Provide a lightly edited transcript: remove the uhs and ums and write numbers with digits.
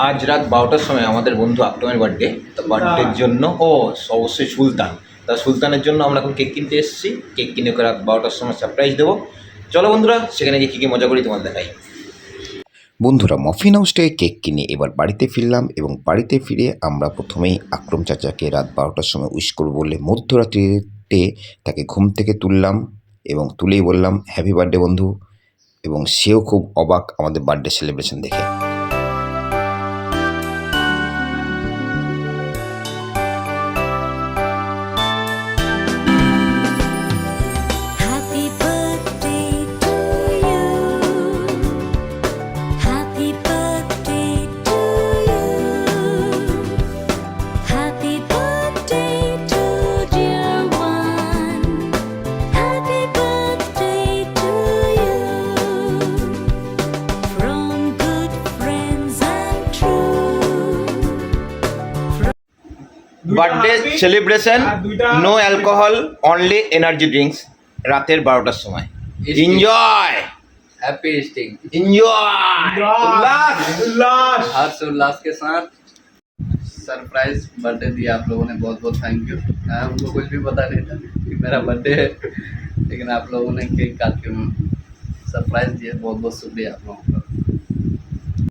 আজ রাত 12টার সময় আমাদের বন্ধু আকরমের বার্থডে। তো বার্থডের জন্য অবশ্যই সুলতান। তা সুলতানের জন্য আমরা এখন কেক কিনতে এসেছি। কেক কিনে ওকে রাত 12টার সময় সারপ্রাইজ দেবো। চলো বন্ধুরা, সেখানে গিয়ে কী কী মজা করি তোমার দেখাই। বন্ধুরা, মফিন হাউস থেকে কেক কিনে এবার বাড়িতে ফিরলাম এবং বাড়িতে ফিরে আমরা প্রথমেই আকরম চাচাকে রাত 12টার সময় উইশ করব বলে মধ্যরাত্রিতে তাকে ঘুম থেকে তুললাম এবং তুলেই বললাম হ্যাপি বার্থডে বন্ধু, এবং সেও খুব অবাক আমাদের বার্থডে সেলিব্রেশন দেখে। Happy birthday to you. Happy birthday to you. Happy birthday to dear one. Happy birthday to you. From good friends and true. Birthday celebration, no alcohol, only energy drinks. রাতের 12টার সময় enjoy, happy Sting enjoy, उल्लास। हर्ष उल्लास के साथ surprise birthday दिया आप लोगों ने, बहुत बहुत थैंक यू। हमको कुछ भी पता नहीं था कि मेरा बर्थडे है, लेकिन आप लोगों ने केक काट के सरप्राइज दिया, बहुत बहुत शुक्रिया आप लोगों का।